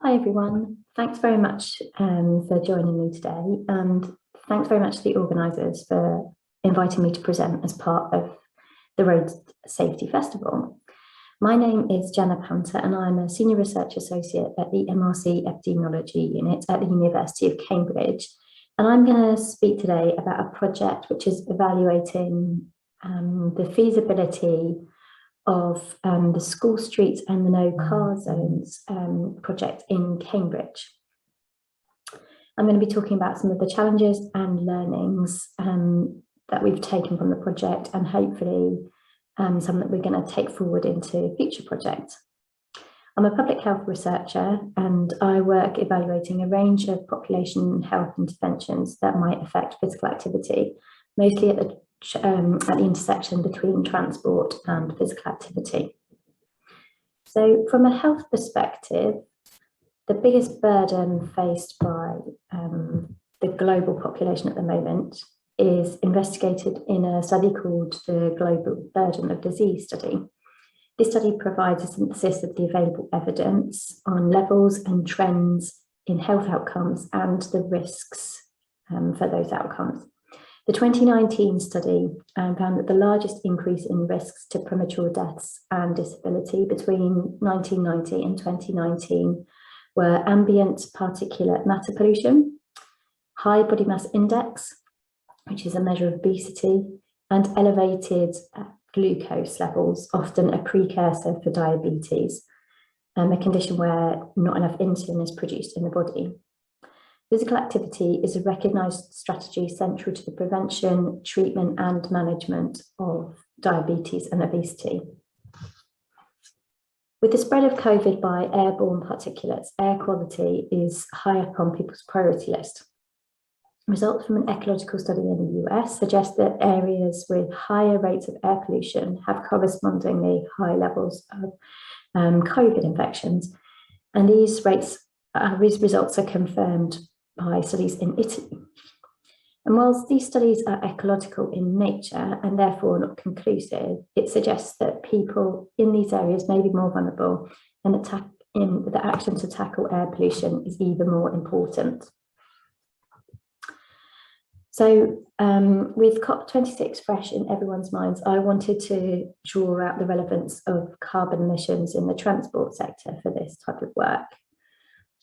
Hi everyone, thanks very much for joining me today, and thanks very much to the organisers for inviting me to present as part of the Road Safety Festival. My name is Jenna Panter and I'm a Senior Research Associate at the MRC Epidemiology Unit at the University of Cambridge, and I'm going to speak today about a project which is evaluating the feasibility of the School Streets and the No Car Zones project in Cambridge. I'm going to be talking about some of the challenges and learnings that we've taken from the project, and hopefully some that we're going to take forward into future projects. I'm a public health researcher and I work evaluating a range of population health interventions that might affect physical activity, mostly at the intersection between transport and physical activity. So from a health perspective, the biggest burden faced by the global population at the moment is investigated in a study called the Global Burden of Disease Study. This study provides a synthesis of the available evidence on levels and trends in health outcomes and the risks for those outcomes. The 2019 study found that the largest increase in risks to premature deaths and disability between 1990 and 2019 were ambient particulate matter pollution, high body mass index, which is a measure of obesity, and elevated glucose levels, often a precursor for diabetes, a condition where not enough insulin is produced in the body. Physical activity is a recognised strategy central to the prevention, treatment and management of diabetes and obesity. With the spread of COVID by airborne particulates, air quality is high up on people's priority list. Results from an ecological study in the US suggest that areas with higher rates of air pollution have correspondingly high levels of COVID infections, and these results are confirmed by studies in Italy. And whilst these studies are ecological in nature and therefore not conclusive, it suggests that people in these areas may be more vulnerable, and the action to tackle air pollution is even more important. So with COP26 fresh in everyone's minds, I wanted to draw out the relevance of carbon emissions in the transport sector for this type of work.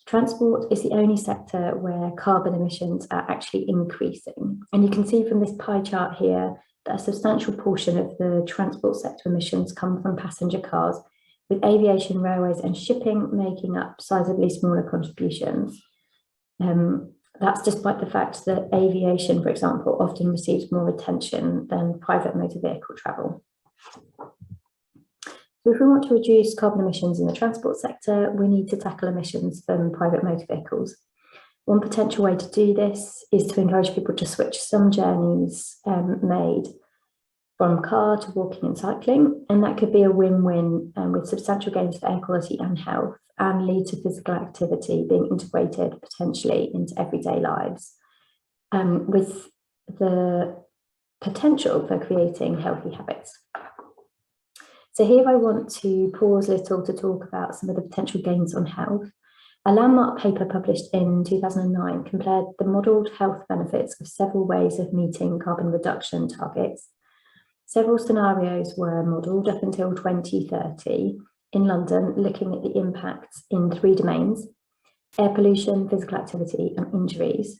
Transport is the only sector where carbon emissions are actually increasing. And you can see from this pie chart here that a substantial portion of the transport sector emissions come from passenger cars, with aviation, railways and shipping making up sizably smaller contributions. That's despite the fact that aviation, for example, often receives more attention than private motor vehicle travel. So if we want to reduce carbon emissions in the transport sector, we need to tackle emissions from private motor vehicles. One potential way to do this is to encourage people to switch some journeys made from car to walking and cycling, and that could be a win-win with substantial gains for air quality and health, and lead to physical activity being integrated potentially into everyday lives, with the potential for creating healthy habits. So here I want to pause a little to talk about some of the potential gains on health. A landmark paper published in 2009 compared the modelled health benefits of several ways of meeting carbon reduction targets. Several scenarios were modelled up until 2030 in London, looking at the impacts in 3 domains: air pollution, physical activity and injuries.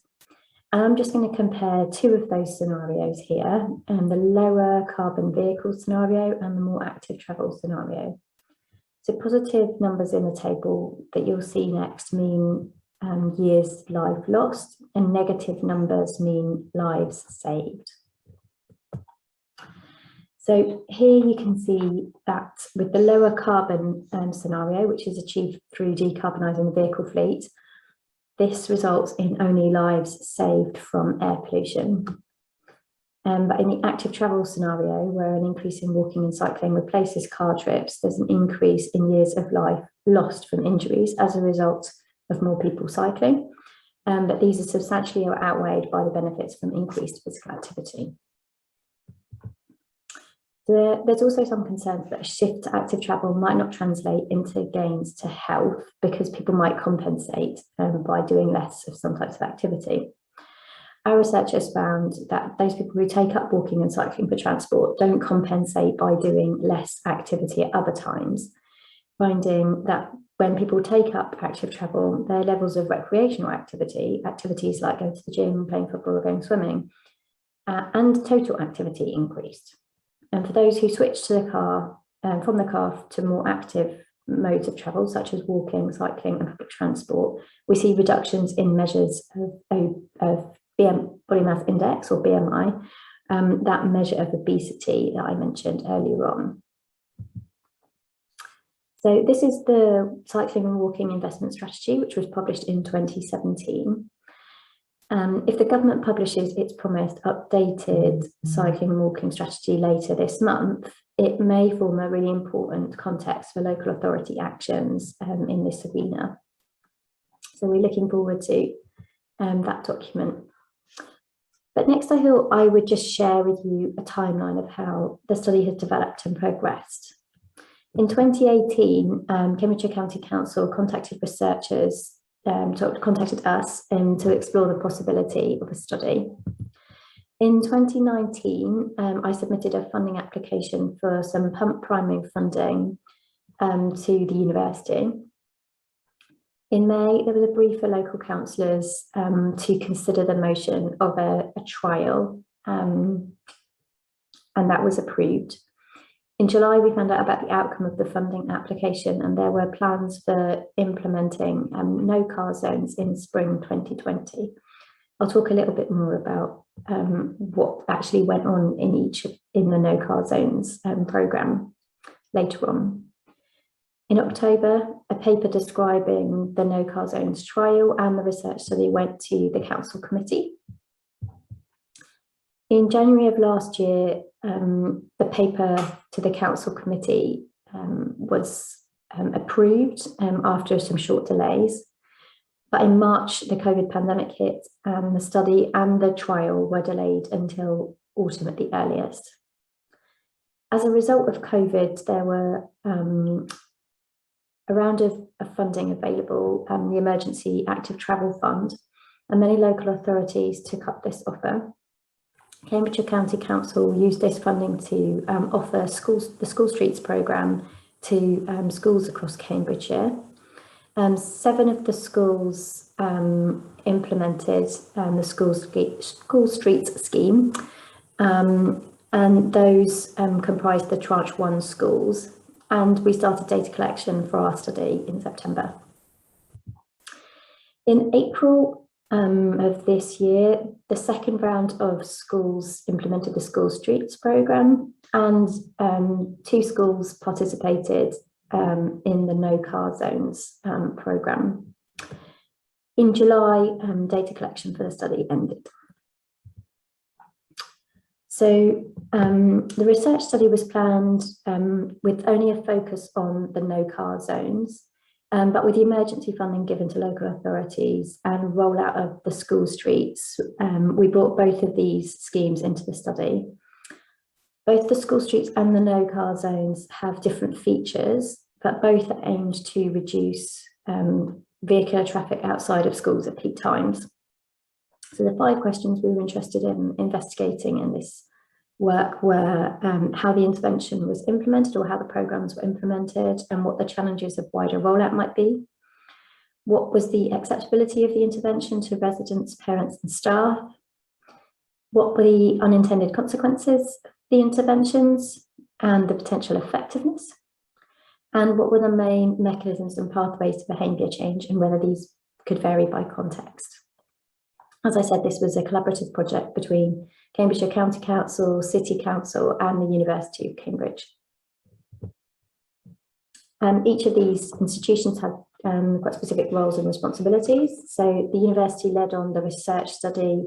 And I'm just going to compare 2 of those scenarios here, the lower carbon vehicle scenario and the more active travel scenario. So positive numbers in the table that you'll see next mean years life lost, and negative numbers mean lives saved. So here you can see that with the lower carbon scenario, which is achieved through decarbonising the vehicle fleet, this results in only lives saved from air pollution. But in the active travel scenario, where an increase in walking and cycling replaces car trips, there's an increase in years of life lost from injuries as a result of more people cycling. But these are substantially outweighed by the benefits from increased physical activity. There's also some concerns that a shift to active travel might not translate into gains to health because people might compensate by doing less of some types of activity. Our research has found that those people who take up walking and cycling for transport don't compensate by doing less activity at other times, finding that when people take up active travel, their levels of recreational activities like going to the gym, playing football, or going swimming, and total activity increased. And for those who switch to the car, from the car to more active modes of travel, such as walking, cycling, and public transport, we see reductions in measures of body mass index, or BMI, that measure of obesity that I mentioned earlier on. So this is the cycling and walking investment strategy, which was published in 2017. If the government publishes its promised updated cycling and walking strategy later this month, it may form a really important context for local authority actions in this arena. So we're looking forward to that document. But next, I thought I would just share with you a timeline of how the study has developed and progressed. In 2018, Cambridgeshire County Council contacted researchers, contacted us to explore the possibility of a study. In 2019, I submitted a funding application for some pump priming funding to the university. In May, there was a brief for local councillors to consider the motion of a trial, and that was approved. In July, we found out about the outcome of the funding application, and there were plans for implementing no-car zones in spring 2020. I'll talk a little bit more about what actually went on in the no-car zones programme later on. In October, a paper describing the no-car zones trial and the research study went to the council committee. In January of last year, the paper to the council committee was approved after some short delays. But in March, the COVID pandemic hit, and the study and the trial were delayed until autumn at the earliest. As a result of COVID, there were a round of funding available, the Emergency Active Travel Fund, and many local authorities took up this offer. Cambridgeshire County Council used this funding to offer the School Streets programme to schools across Cambridgeshire. 7 of the schools implemented the School Streets scheme, and those comprised the Tranche 1 schools, and we started data collection for our study in September. In April of this year, the second round of schools implemented the School Streets programme, and 2 schools participated in the No Car Zones programme. In July, data collection for the study ended. So the research study was planned with only a focus on the no car zones, but with the emergency funding given to local authorities and rollout of the school streets, we brought both of these schemes into the study. Both the school streets and the no car zones have different features, but both are aimed to reduce vehicular traffic outside of schools at peak times. So the 5 questions we were interested in investigating in this work were how the intervention was implemented, or how the programmes were implemented, and what the challenges of wider rollout might be. What was the acceptability of the intervention to residents, parents and staff? What were the unintended consequences of the interventions and the potential effectiveness? And what were the main mechanisms and pathways to behaviour change, and whether these could vary by context? As I said, this was a collaborative project between Cambridgeshire County Council, City Council and the University of Cambridge. Each of these institutions had quite specific roles and responsibilities. So the university led on the research study,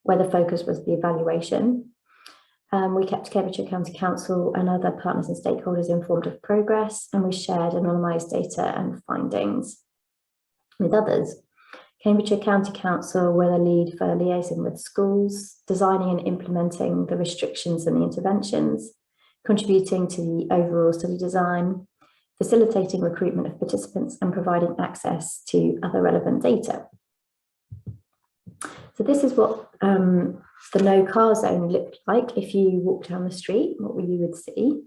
where the focus was the evaluation. We kept Cambridgeshire County Council and other partners and stakeholders informed of progress, and we shared anonymised data and findings with others. Cambridgeshire County Council were the lead for liaising with schools, designing and implementing the restrictions and the interventions. contributing to the overall study design, facilitating recruitment of participants, and providing access to other relevant data. So this is what the no car zone looked like if you walk down the street, what you would see.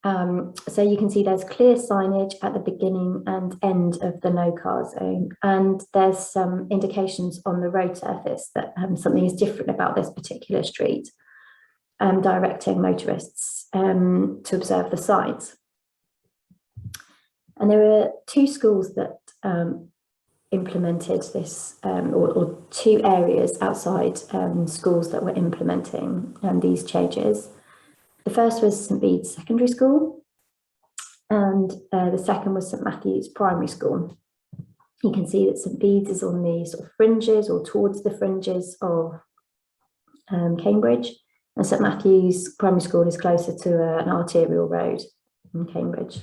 So you can see there's clear signage at the beginning and end of the no car zone, and there's some indications on the road surface that something is different about this particular street, directing motorists to observe the signs. And there are two schools that implemented this, or two areas outside schools that were implementing these changes. The first was St Bede's Secondary School, and the second was St Matthew's Primary School. You can see that St Bede's is on the sort of fringes or towards the fringes of Cambridge, and St Matthew's Primary School is closer to an arterial road in Cambridge.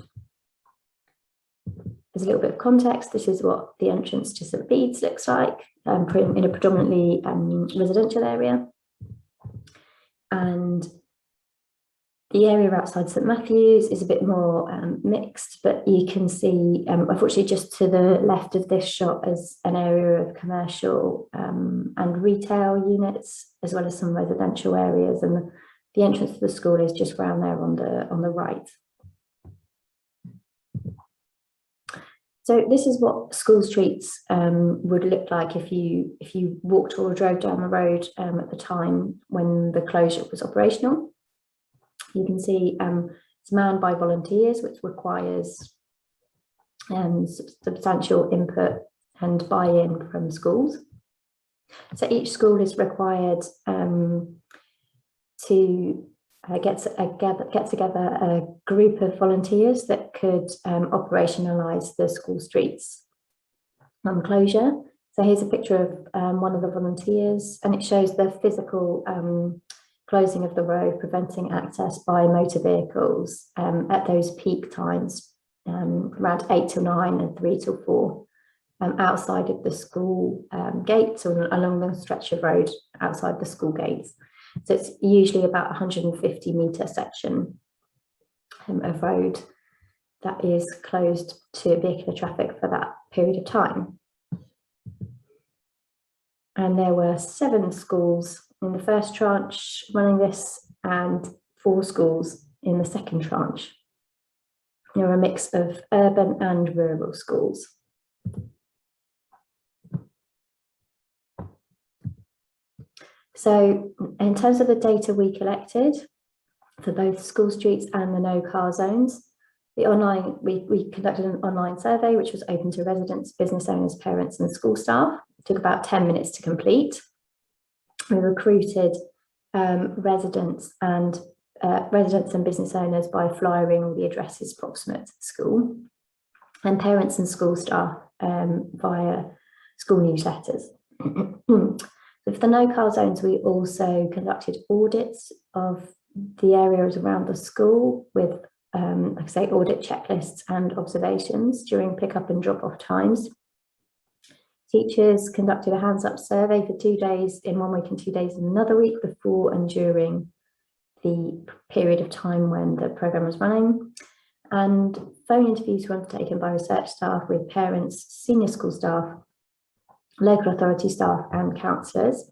There's a little bit of context. This is what the entrance to St Bede's looks like in a predominantly residential area. And the area outside St Matthew's is a bit more mixed, but you can see, unfortunately, just to the left of this shot is an area of commercial and retail units, as well as some residential areas. And the entrance to the school is just around there on the right. So this is what school streets would look like if you walked or drove down the road at the time when the closure was operational. You can see it's manned by volunteers, which requires substantial input and buy-in from schools. So each school is required to get together a group of volunteers that could operationalise the school streets closure. So here's a picture of one of the volunteers, and it shows the physical closing of the road, preventing access by motor vehicles at those peak times, around 8 till 9 and 3 till 4, outside of the school gates or along the stretch of road outside the school gates. So it's usually about 150 metre section of road that is closed to vehicular traffic for that period of time. And there were 7 schools in the first tranche running this and 4 schools in the second tranche. There are a mix of urban and rural schools. So in terms of the data we collected for both school streets and the no car zones, we conducted an online survey which was open to residents, business owners, parents and school staff. It took about 10 minutes to complete. We recruited residents and business owners by flyering all the addresses proximate to the school, and parents and school staff via school newsletters. For the no car zones, we also conducted audits of the areas around the school with, like I say, audit checklists and observations during pick-up and drop-off times. Teachers conducted a hands-up survey for 2 days in one week and 2 days in another week before and during the period of time when the programme was running. And phone interviews were undertaken by research staff with parents, senior school staff, local authority staff and counsellors.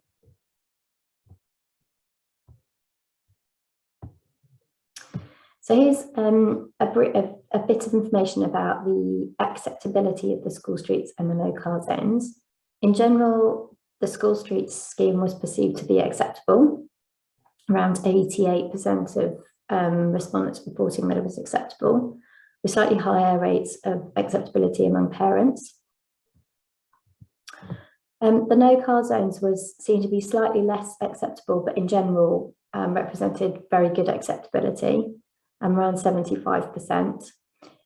So here's a bit of information about the acceptability of the school streets and the no car zones. In general, the school streets scheme was perceived to be acceptable. Around 88% of respondents reporting that it was acceptable, with slightly higher rates of acceptability among parents. The no car zones was seen to be slightly less acceptable, but in general represented very good acceptability, around 75%.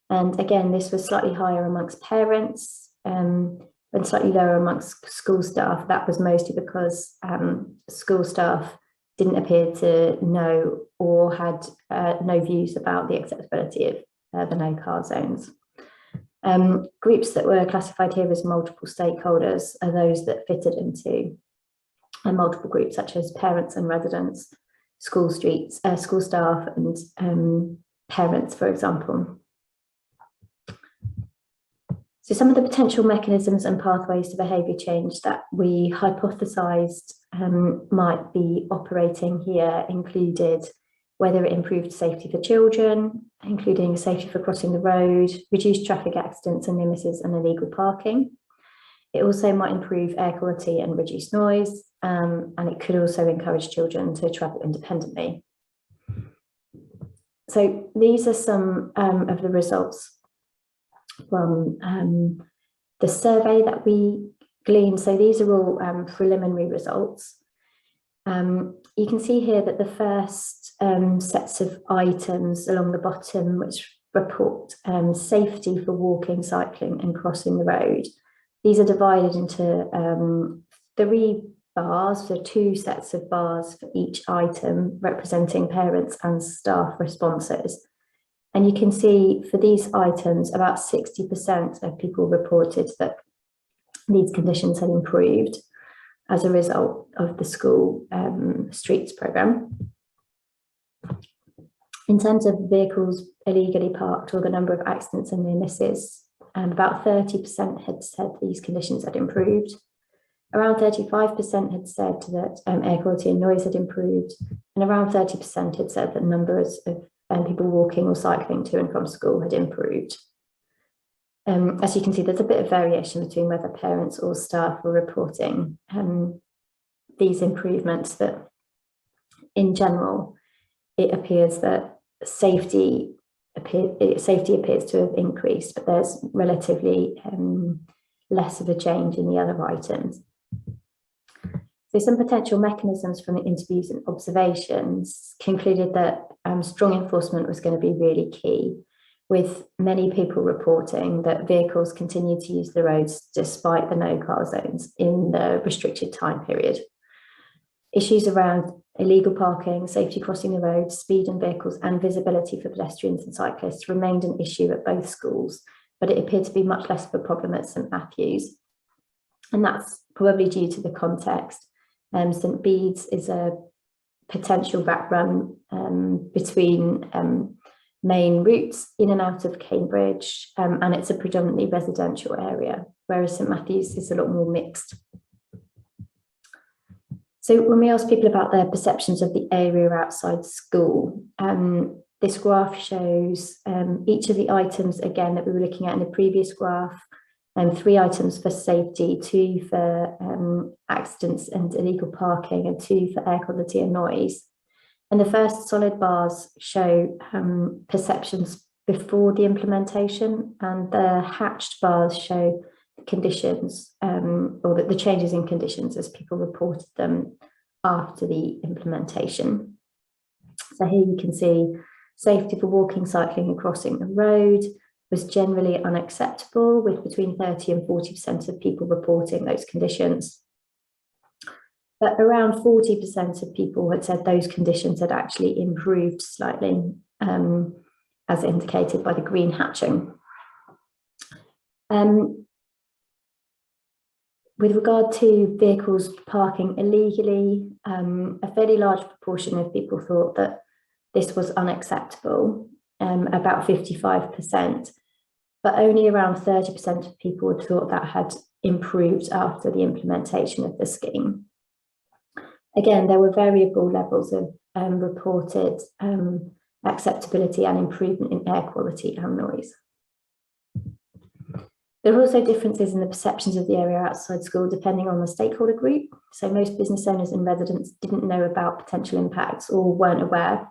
And again, this was slightly higher amongst parents and slightly lower amongst school staff. That was mostly because school staff didn't appear to know or had no views about the acceptability of the no car zones. Groups that were classified here as multiple stakeholders are those that fitted into multiple groups, such as parents and residents, school streets, school staff and parents, for example. So some of the potential mechanisms and pathways to behaviour change that we hypothesised might be operating here included whether it improved safety for children, including safety for crossing the road, reduced traffic accidents and near misses and illegal parking. It also might improve air quality and reduce noise, and it could also encourage children to travel independently. So these are some of the results from the survey that we gleaned. So these are all preliminary results. You can see here that the first sets of items along the bottom, which report safety for walking, cycling and crossing the road, these are divided into 3 bars, so 2 sets of bars for each item representing parents and staff responses. And you can see for these items, about 60% of people reported that these conditions had improved as a result of the school streets programme. In terms of vehicles illegally parked or the number of accidents and near misses, about 30% had said these conditions had improved. Around 35% had said that air quality and noise had improved, and around 30% had said that numbers of people walking or cycling to and from school had improved. As you can see, there's a bit of variation between whether parents or staff were reporting these improvements, but in general, it appears that safety appears to have increased, but there's relatively less of a change in the other items. So some potential mechanisms from the interviews and observations concluded that strong enforcement was going to be really key, with many people reporting that vehicles continued to use the roads despite the no-car zones in the restricted time period. Issues around illegal parking, safety crossing the road, speed in vehicles and visibility for pedestrians and cyclists remained an issue at both schools, but it appeared to be much less of a problem at St Matthew's. And that's probably due to the context. St Bede's is a potential back run between main routes in and out of Cambridge, and it's a predominantly residential area, whereas St Matthew's is a lot more mixed. So when we ask people about their perceptions of the area outside school, this graph shows each of the items, again, that we were looking at in the previous graph, 3 items for safety, 2 for accidents and illegal parking, and 2 for air quality and noise. And the first solid bars show perceptions before the implementation, and the hatched bars show the conditions, or the changes in conditions as people reported them after the implementation. So here you can see safety for walking, cycling and crossing the road was generally unacceptable, with between 30 and 40% of people reporting those conditions. But around 40% of people had said those conditions had actually improved slightly, as indicated by the green hatching. With regard to vehicles parking illegally, a fairly large proportion of people thought that this was unacceptable, about 55%, but only around 30% of people thought that had improved after the implementation of the scheme. Again, there were variable levels of reported acceptability and improvement in air quality and noise. There are also differences in the perceptions of the area outside school depending on the stakeholder group. So most business owners and residents didn't know about potential impacts or weren't aware.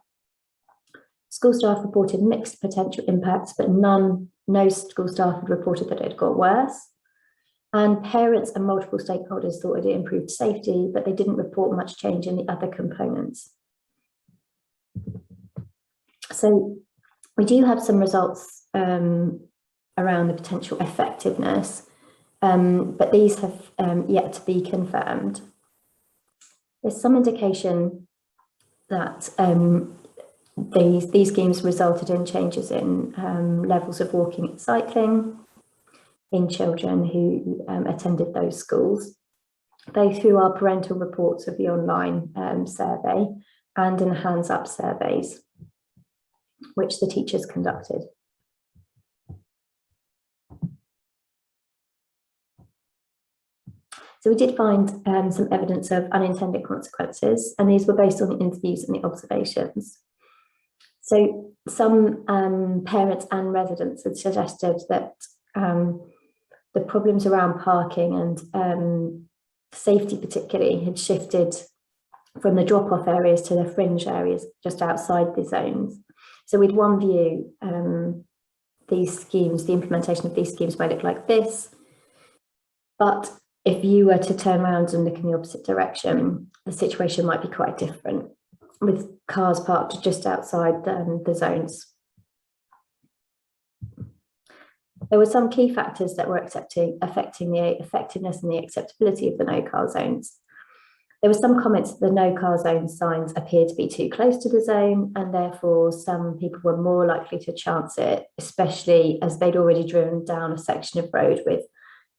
School staff reported mixed potential impacts, but no school staff had reported that it had got worse. And parents and multiple stakeholders thought it improved safety, but they didn't report much change in the other components. So we do have some results around the potential effectiveness, but these have yet to be confirmed. There's some indication that these schemes resulted in changes in levels of walking and cycling in children who attended those schools, both through our parental reports of the online survey, and in hands-up surveys, which the teachers conducted. So we did find some evidence of unintended consequences, and these were based on the interviews and the observations. So some parents and residents had suggested that the problems around parking and safety particularly had shifted from the drop-off areas to the fringe areas just outside the zones. So with one view, these schemes, the implementation of these schemes might look like this, but if you were to turn around and look in the opposite direction, the situation might be quite different, with cars parked just outside the zones. There were some key factors that were affecting the effectiveness and the acceptability of the no-car zones. There were some comments that the no-car zone signs appeared to be too close to the zone, and therefore some people were more likely to chance it, especially as they'd already driven down a section of road with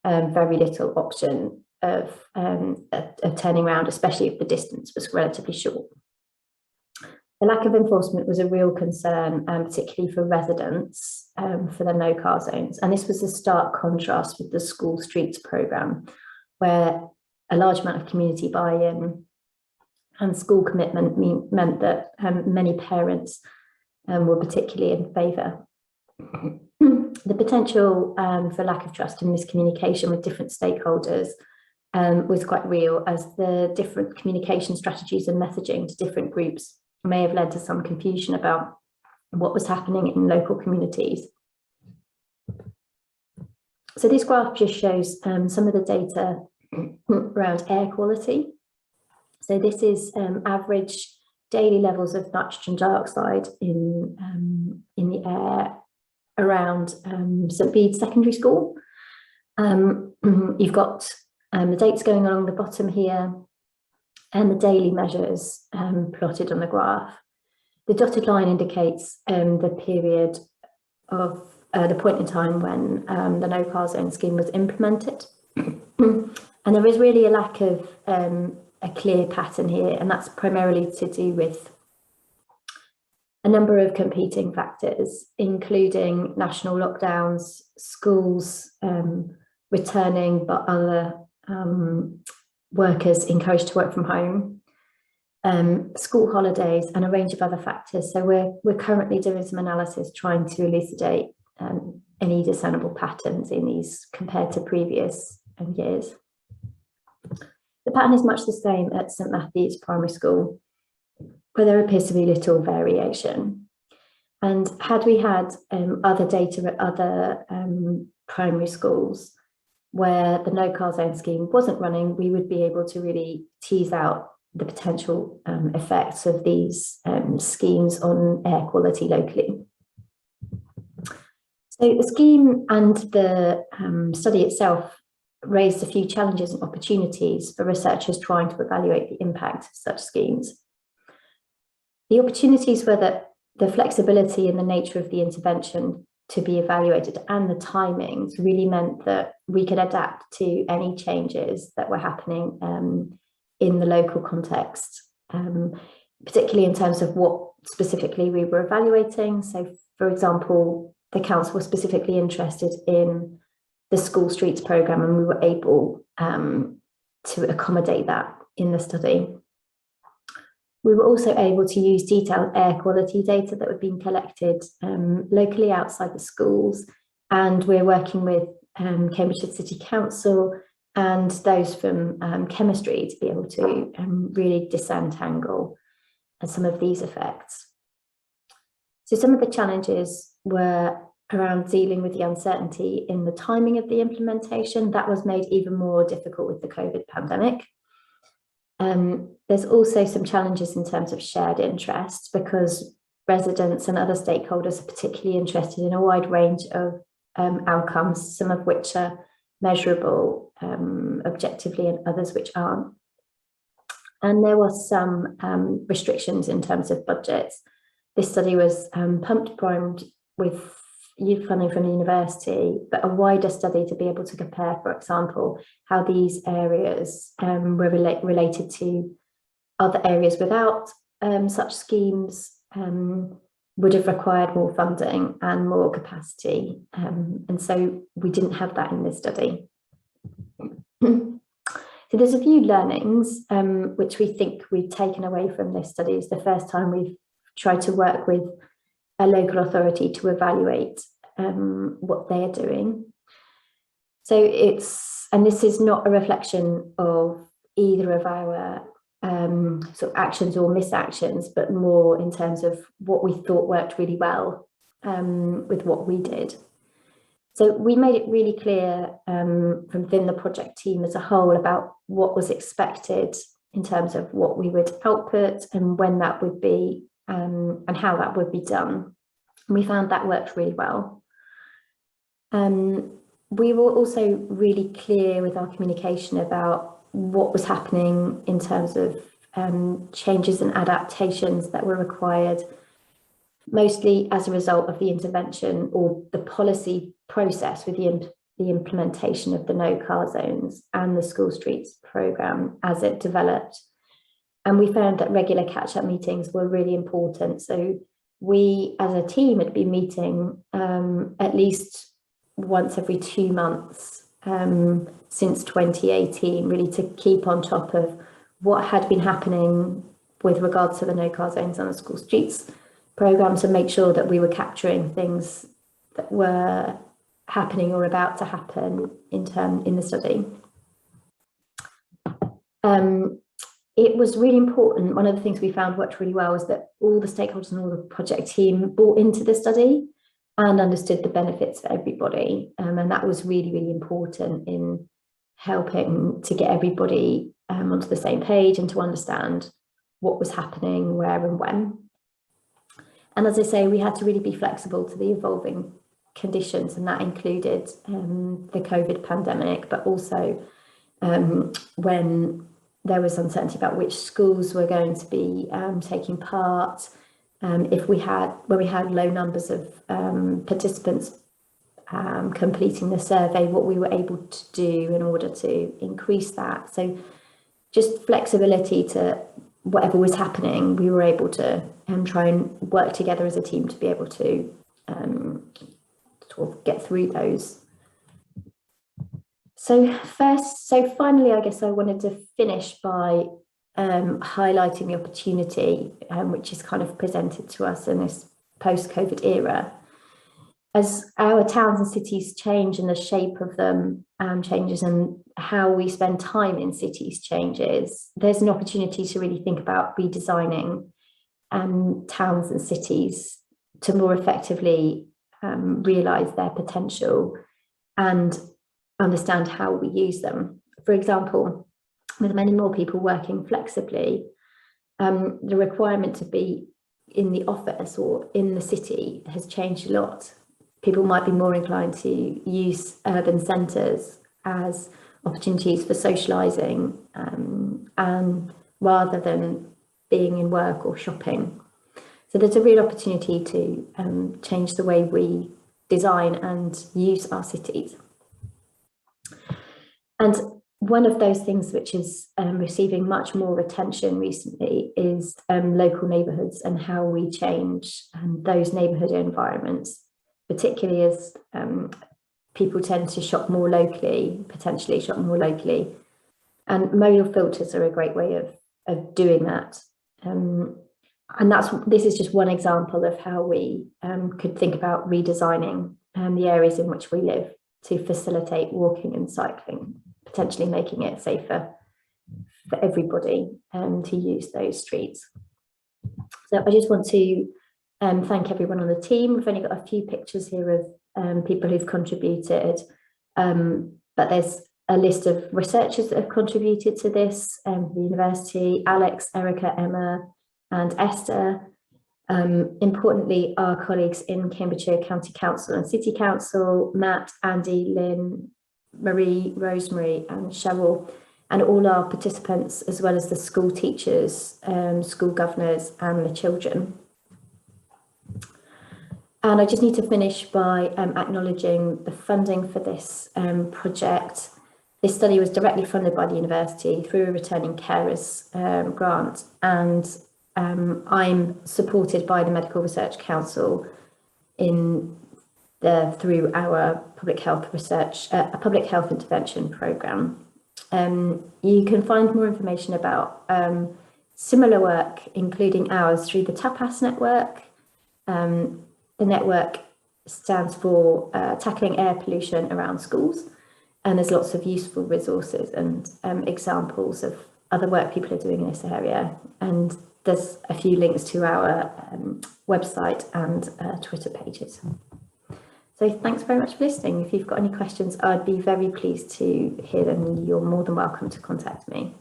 very little option of turning around, especially if the distance was relatively short. The lack of enforcement was a real concern, particularly for residents, for the no-car zones. And this was a stark contrast with the school streets programme, where a large amount of community buy-in and school commitment meant that many parents were particularly in favour. The potential for lack of trust and miscommunication with different stakeholders was quite real, as the different communication strategies and messaging to different groups may have led to some confusion about what was happening in local communities. So this graph just shows some of the data around air quality. So this is average daily levels of nitrogen dioxide in the air around St Bede's Secondary School. You've got the dates going along the bottom here and the daily measures plotted on the graph. The dotted line indicates the period of the point in time when the no-car zone scheme was implemented. And there is really a lack of a clear pattern here, and that's primarily to do with a number of competing factors, including national lockdowns, schools returning, but other workers encouraged to work from home, school holidays, and a range of other factors. So we're currently doing some analysis trying to elucidate any discernible patterns in these compared to previous years. The pattern is much the same at St Matthew's Primary School, where there appears to be little variation. And had we had other data at other primary schools where the no-car zone scheme wasn't running, we would be able to really tease out the potential effects of these schemes on air quality locally. So the scheme and the study itself raised a few challenges and opportunities for researchers trying to evaluate the impact of such schemes. The opportunities were that the flexibility and the nature of the intervention to be evaluated and the timings really meant that we could adapt to any changes that were happening in the local context, particularly in terms of what specifically we were evaluating. So, for example, the council was specifically interested in the school streets programme, and we were able to accommodate that in the study. We were also able to use detailed air quality data that were being collected locally outside the schools, and we're working with Cambridgeshire City Council and those from chemistry to be able to really disentangle some of these effects. So some of the challenges were around dealing with the uncertainty in the timing of the implementation. That was made even more difficult with the COVID pandemic. There's also some challenges in terms of shared interests, because residents and other stakeholders are particularly interested in a wide range of outcomes, some of which are measurable objectively and others which aren't. And there was some restrictions in terms of budgets. This study was primed with youth funding from the university, but a wider study to be able to compare, for example, how these areas were related to other areas without such schemes would have required more funding and more capacity. And so we didn't have that in this study. So there's a few learnings which we think we've taken away from this study. It's the first time we've tried to work with a local authority to evaluate what they are doing. So and this is not a reflection of either of our sort of actions or misactions, but more in terms of what we thought worked really well with what we did. So we made it really clear from within the project team as a whole about what was expected in terms of what we would output and when that would be and how that would be done. And we found that worked really well. We were also really clear with our communication about what was happening in terms of changes and adaptations that were required, mostly as a result of the intervention or the policy process with the implementation of the no-car zones and the school streets programme as it developed. And we found that regular catch-up meetings were really important. So we as a team had been meeting at least once every 2 months since 2018, really to keep on top of what had been happening with regards to the no-car zones and the school streets programme, to make sure that we were capturing things that were happening or about to happen in the study. It was really important. One of the things we found worked really well was that all the stakeholders and all the project team bought into the study and understood the benefits for everybody. And that was really, really important in helping to get everybody onto the same page and to understand what was happening, where and when. And as I say, we had to really be flexible to the evolving conditions, and that included the COVID pandemic, but also when there was uncertainty about which schools were going to be taking part, when we had low numbers of participants completing the survey, what we were able to do in order to increase that. So just flexibility to whatever was happening, we were able to try and work together as a team to be able to sort of get through those. So finally, I guess I wanted to finish by highlighting the opportunity which is kind of presented to us in this post-COVID era. As our towns and cities change and the shape of them changes and how we spend time in cities changes, there's an opportunity to really think about redesigning towns and cities to more effectively realise their potential and understand how we use them. For example, with many more people working flexibly, the requirement to be in the office or in the city has changed a lot. People might be more inclined to use urban centres as opportunities for socialising and rather than being in work or shopping. So there's a real opportunity to change the way we design and use our cities. And one of those things which is receiving much more attention recently is local neighbourhoods and how we change those neighbourhood environments, particularly as people tend to shop more locally, potentially shop more locally. And modal filters are a great way of doing that. And this is just one example of how we could think about redesigning the areas in which we live to facilitate walking and cycling, potentially making it safer for everybody to use those streets. So I just want to thank everyone on the team. We've only got a few pictures here of people who've contributed, but there's a list of researchers that have contributed to this, the university, Alex, Erica, Emma, and Esther. Importantly, our colleagues in Cambridgeshire County Council and City Council, Matt, Andy, Lynn, Marie, Rosemary, and Cheryl, and all our participants, as well as the school teachers, school governors, and the children. And I just need to finish by acknowledging the funding for this project. This study was directly funded by the university through a returning carers grant, and I'm supported by the Medical Research Council through our public health research, public health intervention programme. You can find more information about similar work, including ours, through the TAPAS network. The network stands for Tackling Air Pollution Around Schools, and there's lots of useful resources and examples of other work people are doing in this area. And there's a few links to our website and Twitter pages. So thanks very much for listening. If you've got any questions, I'd be very pleased to hear them. You're more than welcome to contact me.